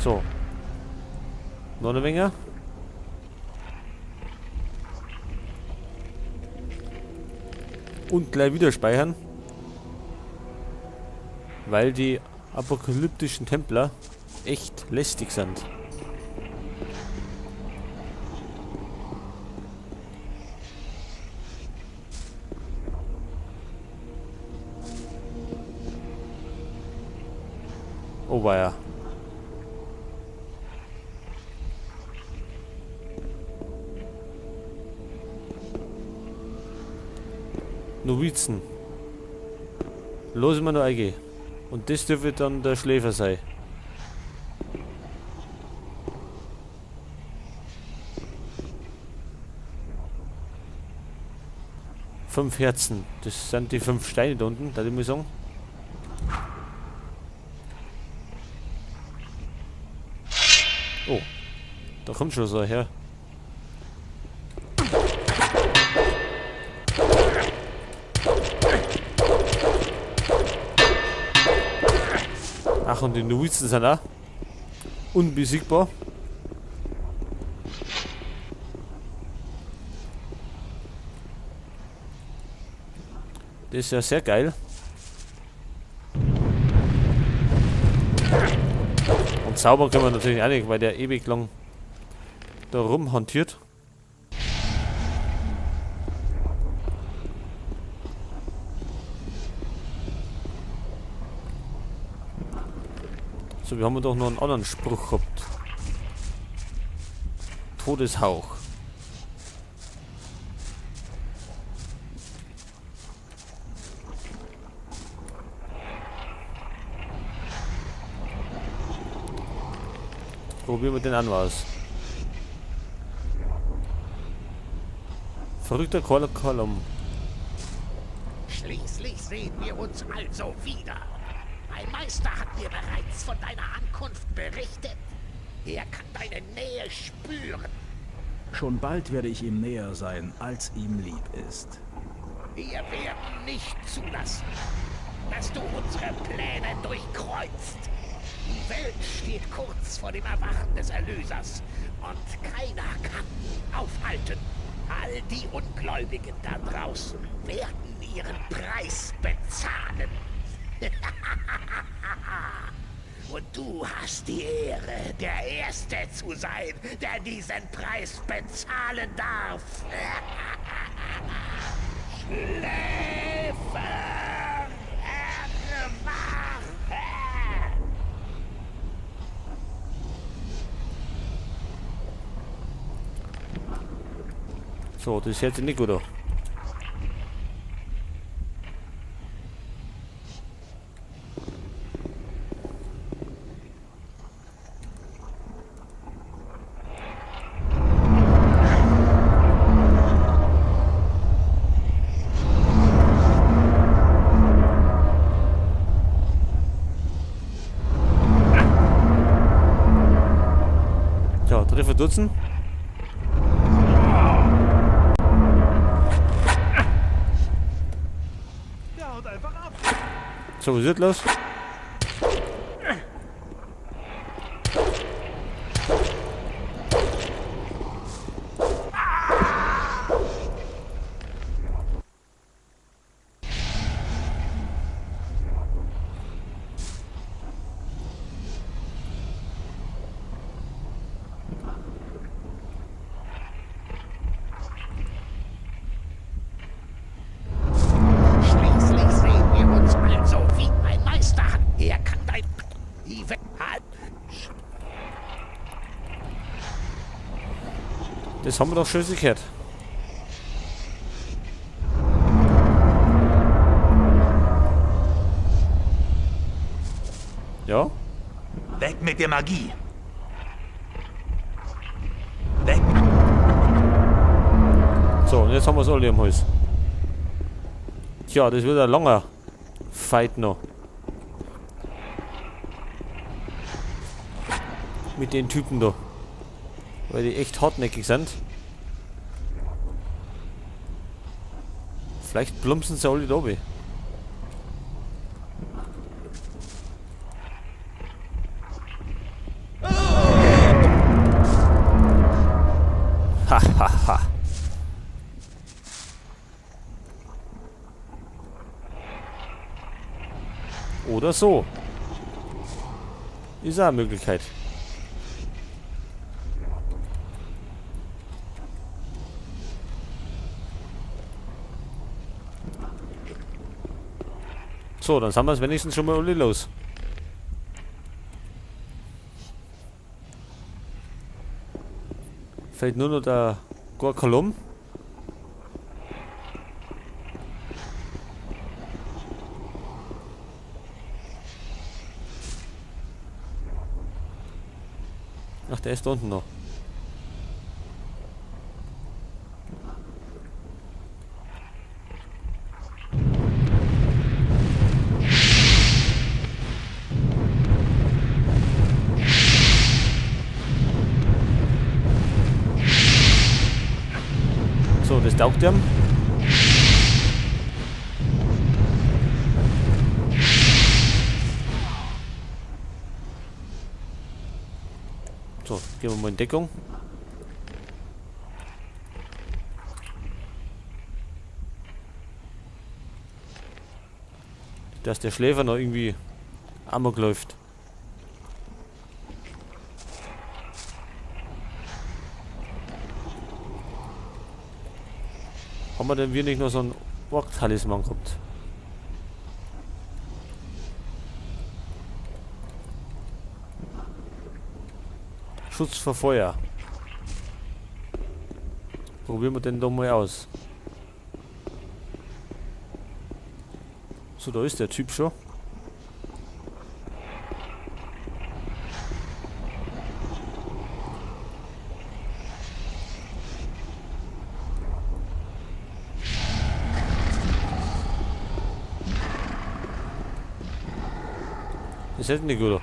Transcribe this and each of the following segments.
So. Noch eine Menge. Und gleich wieder speichern. Weil die apokalyptischen Templer echt lästig sind. Oh weia. Novizen. Los immer noch eingehen. Und das dürfte dann der Schläfer sein. Fünf Herzen. Das sind die 5 Steine da unten, da die mir sagen. Oh. Da kommt schon so her. Ach, und die Novizen sind auch unbesiegbar. Das ist ja sehr geil. Und zaubern können wir natürlich auch nicht, weil der ewig lang da rumhantiert. So, wir haben doch noch einen anderen Spruch gehabt. Todeshauch. Probieren wir den an was. Verrückter Kolum. Schließlich sehen wir uns also wieder. Mein Meister hat mir bereits von deiner Ankunft berichtet. Er kann deine Nähe spüren. Schon bald werde ich ihm näher sein, als ihm lieb ist. Wir werden nicht zulassen, dass du unsere Pläne durchkreuzt. Die Welt steht kurz vor dem Erwachen des Erlösers und keiner kann ihn aufhalten. All die Ungläubigen da draußen werden ihren Preis bezahlen. Und du hast die Ehre, der Erste zu sein, der diesen Preis bezahlen darf. Schläfer, erwache! So, das hört sich nicht gut an. Ja, Treffer Dutzend. So, wie sieht los? Das haben wir doch schön gehört. Ja? Weg mit der Magie! Weg! So, und jetzt haben wir es alle im Hals. Tja, das wird ein langer Fight noch. Mit den Typen da. Weil die echt hartnäckig sind. Vielleicht plumpsen sie alle da oben. Oder so. Ist auch eine Möglichkeit. So, dann sind wir es wenigstens schon mal alle los. Fällt nur noch der Gorkolum. Ach, der ist da unten noch. So, das taugt ihm. So, gehen wir mal in Deckung. Dass der Schläfer noch irgendwie amok läuft. Haben wir denn wir nicht noch so einen Ork-Talisman gehabt? Schutz vor Feuer. Probieren wir den doch mal aus. So, da ist der Typ schon. Das ist nicht gut.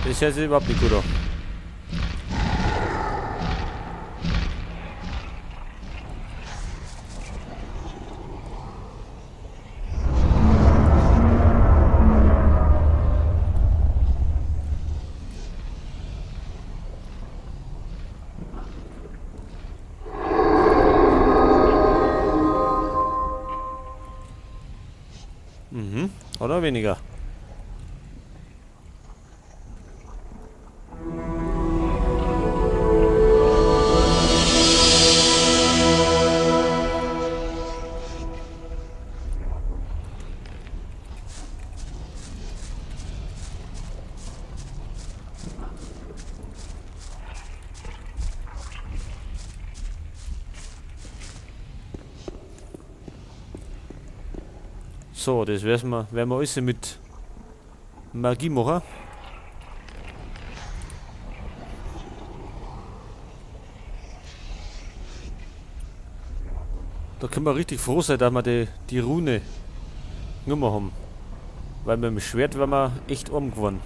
Das hört sich überhaupt nicht gut an. Mhm, oder weniger. So, das werden wir alles mit Magie machen. Da können wir richtig froh sein, dass wir die Rune Nummer haben. Weil mit dem Schwert wären wir echt arm geworden.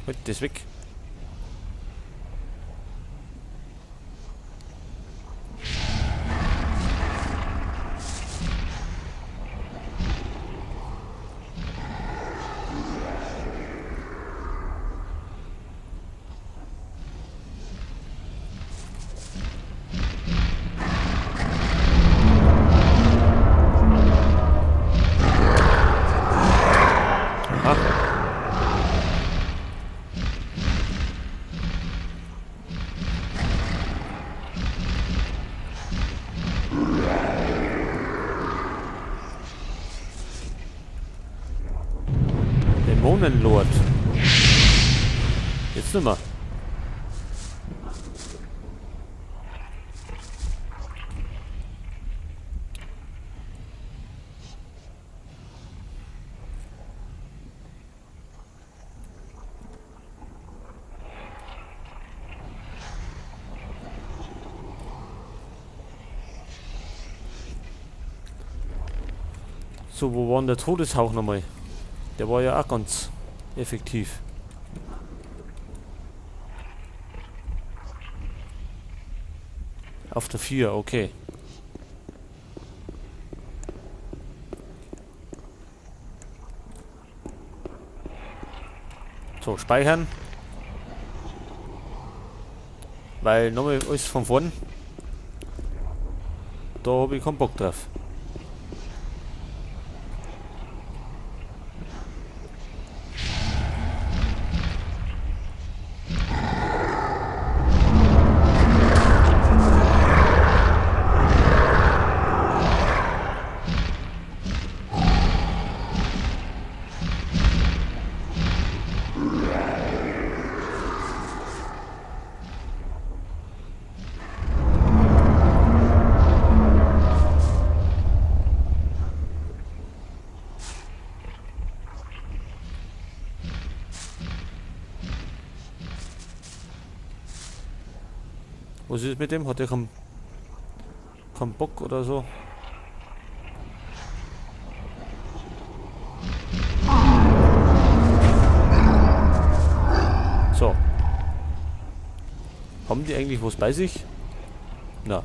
Halt das weg. Dämonenlord. Jetzt nicht mehr. So, wo war denn der Todeshauch nochmal? Der war ja auch ganz effektiv. Auf der 4, okay. So, speichern. Weil nochmal alles von vorn. Da habe ich keinen Bock drauf. Was ist mit dem? Hat er keinen Bock oder so? So. Haben die eigentlich was bei sich? Na.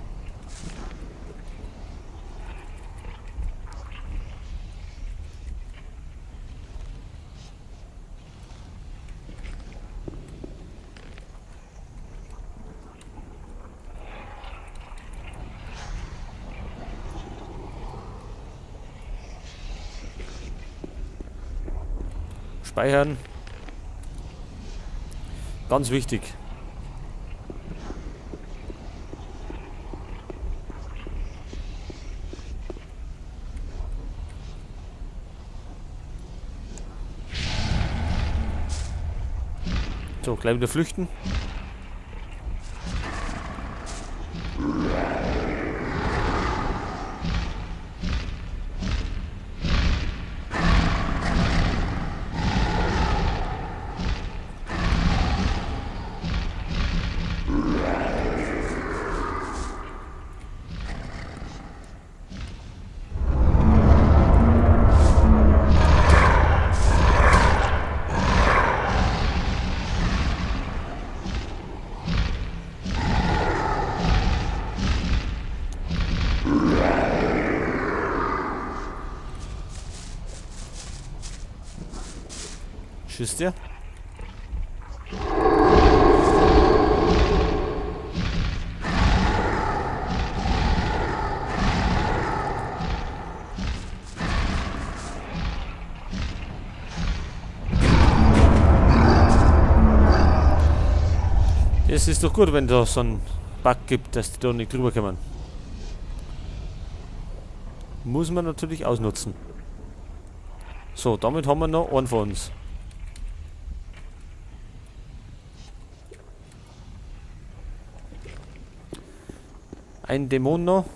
Speichern. Ganz wichtig. So, gleich wieder flüchten. Schießt der? Es ist doch gut, wenn da so einen Bug gibt, dass die da nicht drüber kommen. Muss man natürlich ausnutzen. So, damit haben wir noch einen von uns. Ein Dämon noch.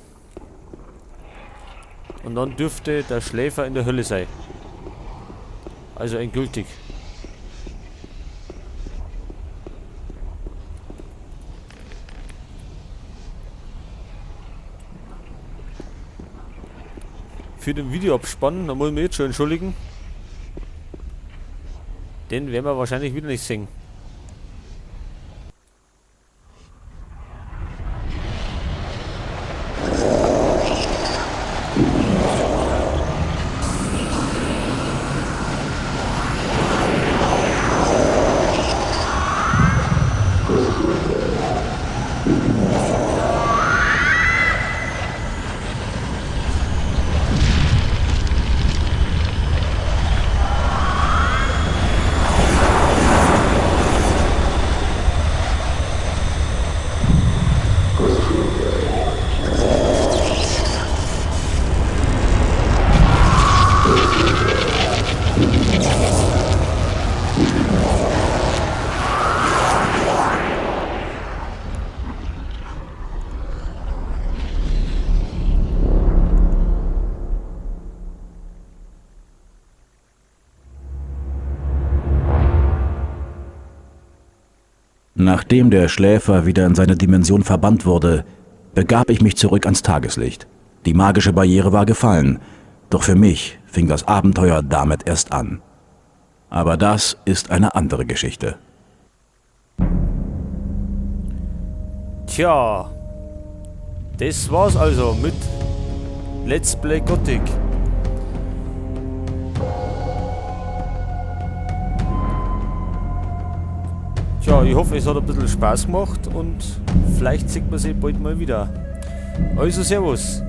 Und dann dürfte der Schläfer in der Hölle sein. Also endgültig. Für den Videoabspann, da muss ich mich jetzt schon entschuldigen. Den werden wir wahrscheinlich wieder nicht sehen. Nachdem der Schläfer wieder in seine Dimension verbannt wurde, begab ich mich zurück ans Tageslicht. Die magische Barriere war gefallen, doch für mich fing das Abenteuer damit erst an. Aber das ist eine andere Geschichte. Tja, das war's also mit Let's Play Gothic. Tja, ich hoffe, es hat ein bisschen Spaß gemacht und vielleicht sieht man sich bald mal wieder. Also, Servus.